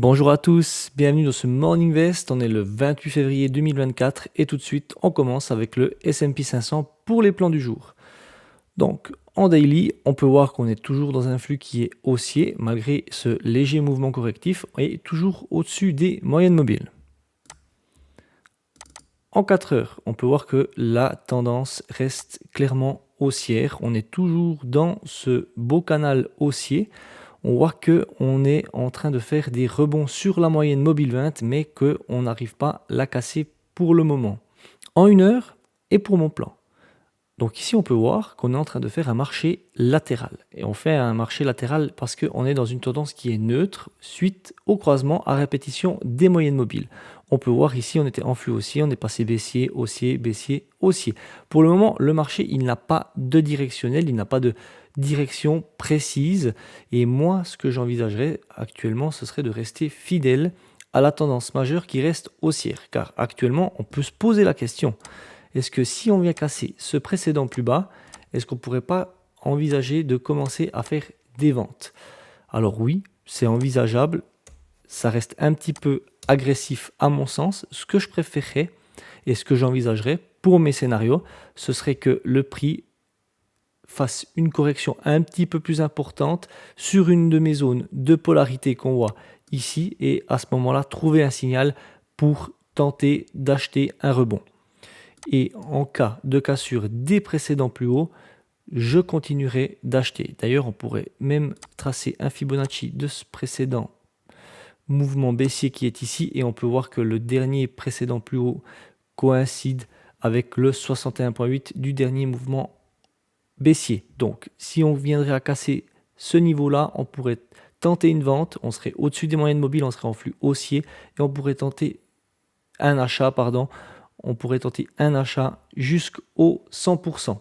Bonjour à tous, bienvenue dans ce Morning Vest. On est le 28 février 2024 et tout de suite on commence avec le S&P 500 pour les plans du jour. Donc en daily, on peut voir qu'on est toujours dans un flux qui est haussier malgré ce léger mouvement correctif et toujours au-dessus des moyennes mobiles. En 4 heures, on peut voir que la tendance reste clairement haussière. On est toujours dans ce beau canal haussier. On voit qu'on est en train de faire des rebonds sur la moyenne mobile 20, mais qu'on n'arrive pas à la casser pour le moment. En 1 heure et pour mon plan. Donc ici, on peut voir qu'on est en train de faire un marché latéral. Et on fait un marché latéral parce qu'on est dans une tendance qui est neutre suite au croisement à répétition des moyennes mobiles. On peut voir ici, on était en flux haussier, on est passé baissier, haussier, baissier, haussier. Pour le moment, le marché, il n'a pas de directionnel, il n'a pas de direction précise. Et moi, ce que j'envisagerais actuellement, ce serait de rester fidèle à la tendance majeure qui reste haussière. Car actuellement, on peut se poser la question. Est-ce que si on vient casser ce précédent plus bas, est-ce qu'on ne pourrait pas envisager de commencer à faire des ventes? Alors oui, c'est envisageable. Ça reste un petit peu agressif à mon sens. Ce que je préférerais et ce que j'envisagerais pour mes scénarios, ce serait que le prix fasse une correction un petit peu plus importante sur une de mes zones de polarité qu'on voit ici et à ce moment-là, trouver un signal pour tenter d'acheter un rebond. Et en cas de cassure des précédents plus hauts, je continuerai d'acheter. D'ailleurs, on pourrait même tracer un Fibonacci de ce précédent mouvement baissier qui est ici et on peut voir que le dernier précédent plus haut coïncide avec le 61,8 du dernier mouvement baissier. Donc, si on viendrait à casser ce niveau-là, on pourrait tenter une vente, on serait au-dessus des moyennes mobiles, on serait en flux haussier et on pourrait tenter un achat, on pourrait tenter un achat jusqu'au 100%.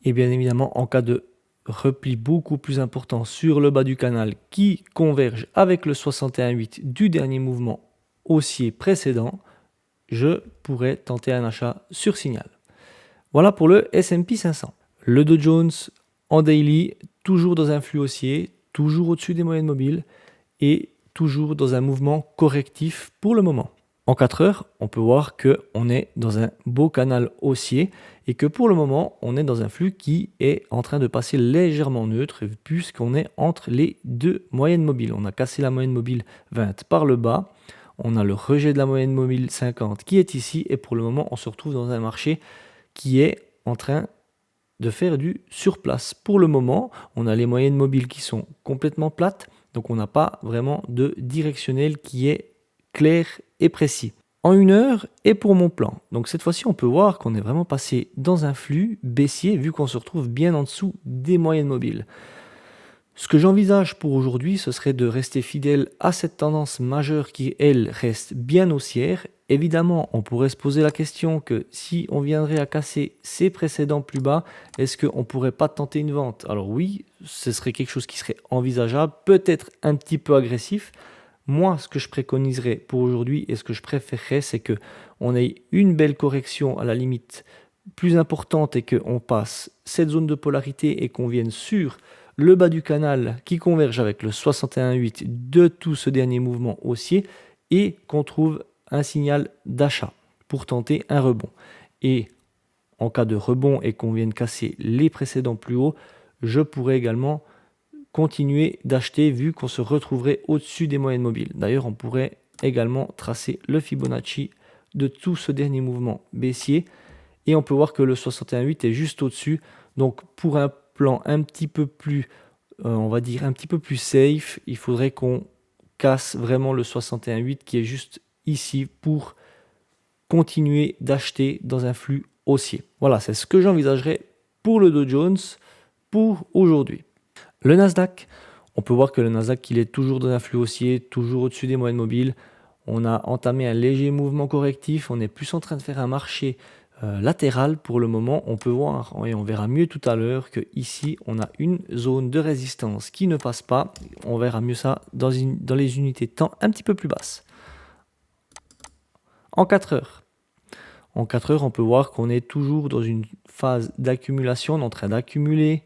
Et bien évidemment, en cas de repli beaucoup plus important sur le bas du canal qui converge avec le 61,8 du dernier mouvement haussier précédent, je pourrais tenter un achat sur signal. Voilà pour le S&P 500. Le Dow Jones en daily, toujours dans un flux haussier, toujours au-dessus des moyennes mobiles et toujours dans un mouvement correctif pour le moment. En 4 heures, on peut voir qu'on est dans un beau canal haussier et que pour le moment, on est dans un flux qui est en train de passer légèrement neutre puisqu'on est entre les deux moyennes mobiles. On a cassé la moyenne mobile 20 par le bas, on a le rejet de la moyenne mobile 50 qui est ici et pour le moment, on se retrouve dans un marché qui est en train de faire du surplace. Pour le moment, on a les moyennes mobiles qui sont complètement plates, donc on n'a pas vraiment de directionnel qui est clair et précis. En 1 heure et pour mon plan. Donc cette fois-ci, on peut voir qu'on est vraiment passé dans un flux baissier vu qu'on se retrouve bien en dessous des moyennes mobiles. Ce que j'envisage pour aujourd'hui, ce serait de rester fidèle à cette tendance majeure qui, elle, reste bien haussière. Évidemment, on pourrait se poser la question que si on viendrait à casser ces précédents plus bas, est-ce qu'on ne pourrait pas tenter une vente? Alors oui, ce serait quelque chose qui serait envisageable, peut-être un petit peu agressif. Moi, ce que je préconiserais pour aujourd'hui et ce que je préférerais, c'est qu'on ait une belle correction à la limite plus importante et qu'on passe cette zone de polarité et qu'on vienne sur le bas du canal qui converge avec le 61,8 de tout ce dernier mouvement haussier et qu'on trouve un signal d'achat pour tenter un rebond. Et en cas de rebond et qu'on vienne casser les précédents plus hauts, je pourrais également continuer d'acheter vu qu'on se retrouverait au-dessus des moyennes mobiles. D'ailleurs, on pourrait également tracer le Fibonacci de tout ce dernier mouvement baissier et on peut voir que le 61,8 est juste au-dessus. Donc pour un plan un petit peu plus, on va dire un petit peu plus safe, il faudrait qu'on casse vraiment le 61,8 qui est juste ici pour continuer d'acheter dans un flux haussier. Voilà, c'est ce que j'envisagerais pour le Dow Jones pour aujourd'hui. Le Nasdaq, on peut voir que le Nasdaq il est toujours dans un flux haussier, toujours au-dessus des moyennes mobiles. On a entamé un léger mouvement correctif, on est plus en train de faire un marché latéral pour le moment. On peut voir, et on verra mieux tout à l'heure, que ici on a une zone de résistance qui ne passe pas. On verra mieux ça dans les unités de temps un petit peu plus basses. En 4 heures. En 4 heures, on peut voir qu'on est toujours dans une phase d'accumulation, on est en train d'accumuler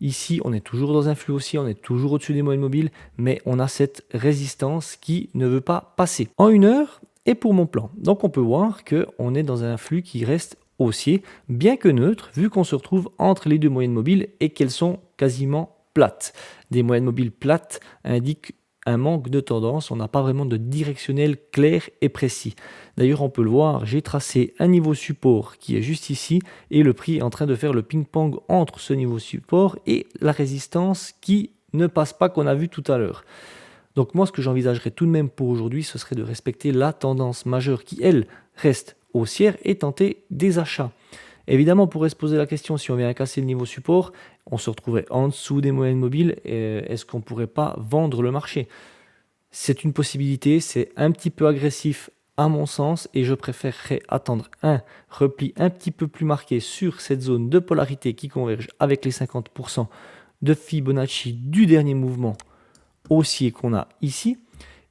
Ici, on est toujours dans un flux haussier, on est toujours au-dessus des moyennes mobiles, mais on a cette résistance qui ne veut pas passer. En 1 heure, et pour mon plan. Donc on peut voir qu'on est dans un flux qui reste haussier, bien que neutre, vu qu'on se retrouve entre les deux moyennes mobiles et qu'elles sont quasiment plates. Des moyennes mobiles plates indiquent un manque de tendance, on n'a pas vraiment de directionnel clair et précis. D'ailleurs, on peut le voir, j'ai tracé un niveau support qui est juste ici et le prix est en train de faire le ping-pong entre ce niveau support et la résistance qui ne passe pas qu'on a vu tout à l'heure. Donc moi, ce que j'envisagerais tout de même pour aujourd'hui, ce serait de respecter la tendance majeure qui, elle, reste haussière et tenter des achats. Évidemment, on pourrait se poser la question, si on vient à casser le niveau support, on se retrouverait en dessous des moyennes mobiles, est-ce qu'on ne pourrait pas vendre le marché? C'est une possibilité, c'est un petit peu agressif à mon sens et je préférerais attendre un repli un petit peu plus marqué sur cette zone de polarité qui converge avec les 50% de Fibonacci du dernier mouvement haussier qu'on a ici.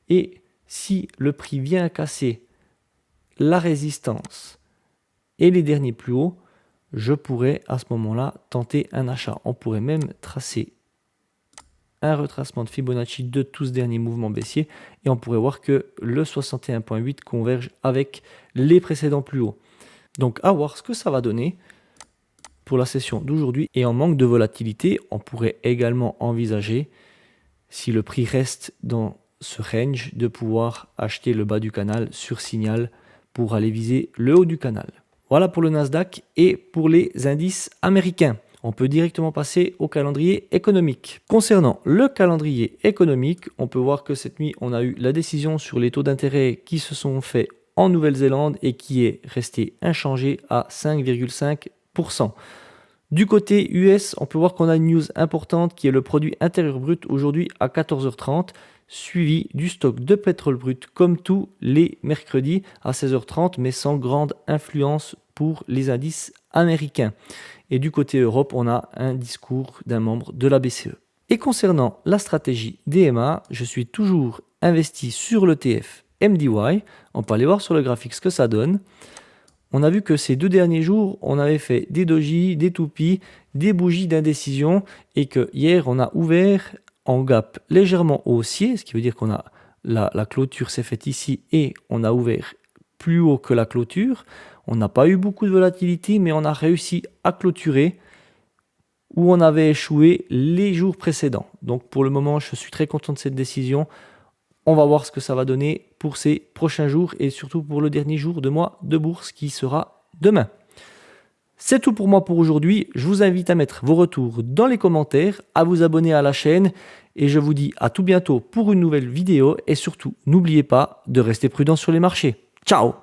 Et si le prix vient à casser la résistance et les derniers plus hauts, je pourrais à ce moment-là tenter un achat. On pourrait même tracer un retracement de Fibonacci de tout ce dernier mouvement baissier et on pourrait voir que le 61.8 converge avec les précédents plus hauts. Donc à voir ce que ça va donner pour la session d'aujourd'hui. Et en manque de volatilité, on pourrait également envisager, si le prix reste dans ce range, de pouvoir acheter le bas du canal sur signal pour aller viser le haut du canal. Voilà pour le Nasdaq et pour les indices américains. On peut directement passer au calendrier économique. Concernant le calendrier économique, on peut voir que cette nuit, on a eu la décision sur les taux d'intérêt qui se sont faits en Nouvelle-Zélande et qui est resté inchangé à 5,5%. Du côté US, on peut voir qu'on a une news importante qui est le produit intérieur brut aujourd'hui à 14h30, suivi du stock de pétrole brut comme tous les mercredis à 16h30, mais sans grande influence pour les indices américains. Et du côté Europe, on a un discours d'un membre de la BCE. Et concernant la stratégie DMA, je suis toujours investi sur l'ETF MDY. On peut aller voir sur le graphique ce que ça donne. On a vu que ces 2 derniers jours, on avait fait des dojis, des toupies, des bougies d'indécision et que hier, on a ouvert en gap légèrement haussier, ce qui veut dire qu'on a la clôture s'est faite ici et on a ouvert plus haut que la clôture. On n'a pas eu beaucoup de volatilité, mais on a réussi à clôturer où on avait échoué les jours précédents. Donc pour le moment, je suis très content de cette décision. On va voir ce que ça va donner pour ces prochains jours et surtout pour le dernier jour de mois de bourse qui sera demain. C'est tout pour moi pour aujourd'hui. Je vous invite à mettre vos retours dans les commentaires, à vous abonner à la chaîne et je vous dis à tout bientôt pour une nouvelle vidéo et surtout n'oubliez pas de rester prudent sur les marchés. Ciao!